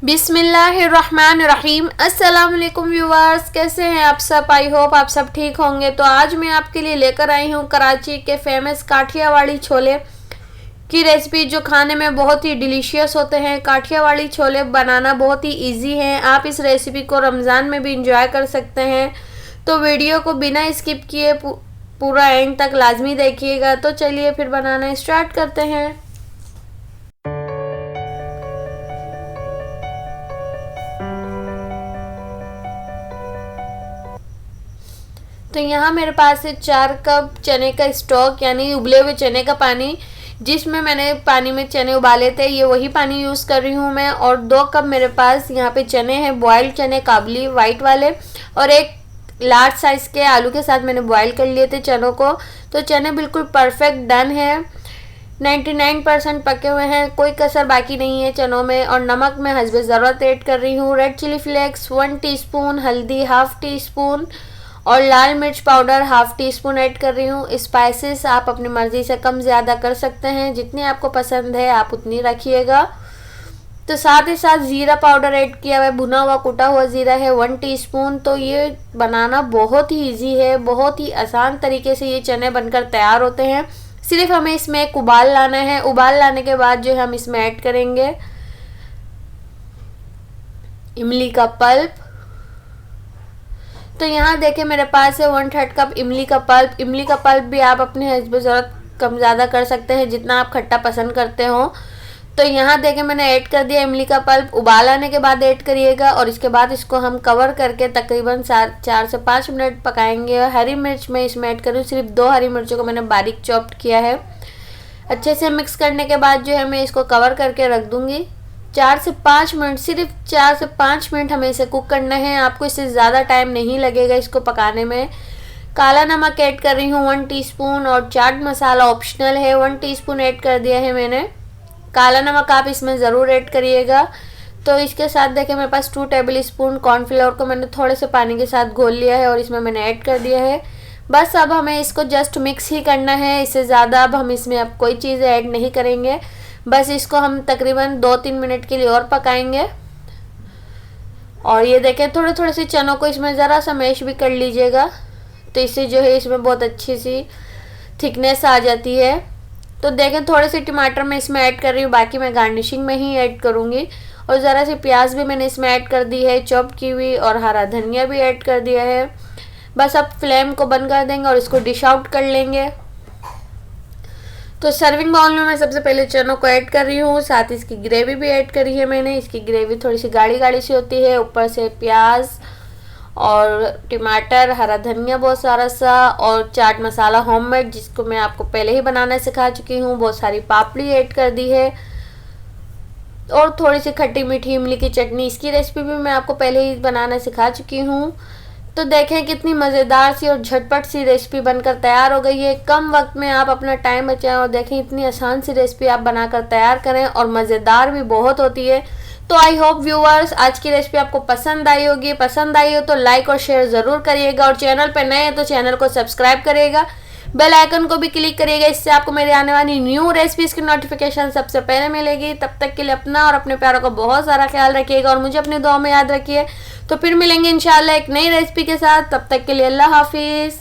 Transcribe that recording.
बिस्मिल्लाहिर्रहमानिर्रहीम। अस्सलाम वालेकुम व्यूअर्स, कैसे हैं आप सब? आई होप आप सब ठीक होंगे। तो आज मैं आपके लिए लेकर आई हूँ कराची के फेमस काठियावाड़ी छोले की रेसिपी, जो खाने में बहुत ही डिलीशियस होते हैं। काठियावाड़ी छोले बनाना बहुत ही इजी है। आप इस रेसिपी को रमज़ान में भी इंजॉय कर सकते हैं। तो वीडियो को बिना स्किप किए पूरा एंड तक लाजमी देखिएगा। तो चलिए फिर बनाना स्टार्ट करते हैं। तो यहाँ मेरे पास है 4 कप चने का स्टॉक, यानी उबले हुए चने का पानी, जिसमें मैंने पानी में चने उबाले थे, ये वही पानी यूज़ कर रही हूँ मैं। और 2 कप मेरे पास यहाँ पे चने हैं, बॉइल्ड चने काबली वाइट वाले, और एक लार्ज साइज़ के आलू के साथ मैंने बॉईल कर लिए थे चनों को। तो चने बिल्कुल परफेक्ट डन है, 99% पके हुए हैं, कोई कसर बाकी नहीं है चनों में। और नमक मैं हस्बे ज़रूरत ऐड कर रही हूँ। रेड चिली फ्लेक्स 1 टीस्पून, हल्दी हाफ़ टी स्पून और लाल मिर्च powder half tea spoon add कर रही हूँ। स्पाइसेस आप अपनी मर्ज़ी से कम ज़्यादा कर सकते हैं, जितनी आपको पसंद है आप उतनी रखिएगा। तो साथ ही साथ ज़ीरा पाउडर ऐड किया हुआ है, भुना हुआ कुटा हुआ ज़ीरा है 1 टीस्पून। तो ये बनाना बहुत ही इजी है, बहुत ही आसान तरीके से ये चने बनकर तैयार होते हैं। सिर्फ हमें इसमें एक उबाल लाना है। उबाल लाने के बाद जो है हम इसमें ऐड करेंगे इमली का पल्प। तो यहाँ देखें मेरे पास है 1/3 कप इमली का पल्प। इमली का पल्प भी आप अपने हस्बे ज़रूरत कम ज़्यादा कर सकते हैं, जितना आप खट्टा पसंद करते हो। तो यहाँ देखें मैंने ऐड कर दिया इमली का पल्प। उबाल आने के बाद ऐड करिएगा, और इसके बाद इसको हम कवर करके तकरीबन 4 से 5 मिनट पकाएंगे। हरी मिर्च मैं इसमें ऐड करूँ, सिर्फ 2 हरी मिर्चों को मैंने बारीक चॉप्ड किया है। अच्छे से मिक्स करने के बाद जो है मैं इसको कवर करके रख दूँगी 4 से 5 मिनट। सिर्फ 4 से 5 मिनट हमें इसे कुक करना है, आपको इससे ज़्यादा टाइम नहीं लगेगा इसको पकाने में। काला नमक ऐड कर रही हूँ 1 टीस्पून, और चाट मसाला ऑप्शनल है, 1 टीस्पून ऐड कर दिया है मैंने। काला नमक आप इसमें ज़रूर ऐड करिएगा। तो इसके साथ देखें मेरे पास 2 टेबल स्पून कॉर्नफ्लोर को मैंने थोड़े से पानी के साथ घोल लिया है, और इसमें मैंने ऐड कर दिया है। बस अब हमें इसको जस्ट मिक्स ही करना है, इससे ज़्यादा अब हम इसमें अब कोई चीज़ ऐड नहीं करेंगे। बस इसको हम तकरीबन 2-3 मिनट के लिए और पकाएंगे। और ये देखें थोड़े थोड़े से चनों को इसमें ज़रा सा मैश भी कर लीजिएगा, तो इससे जो है इसमें बहुत अच्छी सी थिकनेस आ जाती है। तो देखें थोड़े से टमाटर मैं इसमें ऐड कर रही हूँ, बाकी मैं गार्निशिंग में ही ऐड करूँगी। और ज़रा सी प्याज भी मैंने इसमें ऐड कर दी है चॉप की हुई, और हरा धनिया भी ऐड कर दिया है। बस अब फ्लेम को बंद कर देंगे और इसको डिश आउट कर लेंगे। तो सर्विंग बाउल में मैं सबसे पहले चनों को ऐड कर रही हूँ, साथ ही इसकी ग्रेवी भी ऐड करी है मैंने। इसकी ग्रेवी थोड़ी सी गाढ़ी गाढ़ी सी होती है, ऊपर से प्याज और टमाटर, हरा धनिया बहुत सारा सा, और चाट मसाला होममेड जिसको मैं आपको पहले ही बनाना सिखा चुकी हूँ, बहुत सारी पापड़ी ऐड कर दी है, और थोड़ी सी खट्टी मीठी इमली की चटनी। इसकी रेसिपी भी मैं आपको पहले ही बनाना सिखा चुकी हूँ। तो देखें कितनी मज़ेदार सी और झटपट सी रेसिपी बनकर तैयार हो गई है। कम वक्त में आप अपना टाइम बचाएं, और देखें इतनी आसान सी रेसिपी आप बनाकर तैयार करें, और मज़ेदार भी बहुत होती है। तो आई होप व्यूअर्स आज की रेसिपी आपको पसंद आई होगी। पसंद आई हो तो लाइक और शेयर ज़रूर करिएगा, और चैनल पर नए हैं तो चैनल को सब्सक्राइब करिएगा, बेल आइकन को भी क्लिक करिएगा, इससे आपको मेरे आने वाली न्यू रेसिपीज़ की नोटिफिकेशन सबसे पहले मिलेगी। तब तक के लिए अपना और अपने प्यारों का बहुत सारा ख्याल रखिएगा, और मुझे अपनी दुआ में याद रखिए। तो फिर मिलेंगे इंशाल्लाह एक नई रेसिपी के साथ। तब तक के लिए अल्लाह हाफिज़।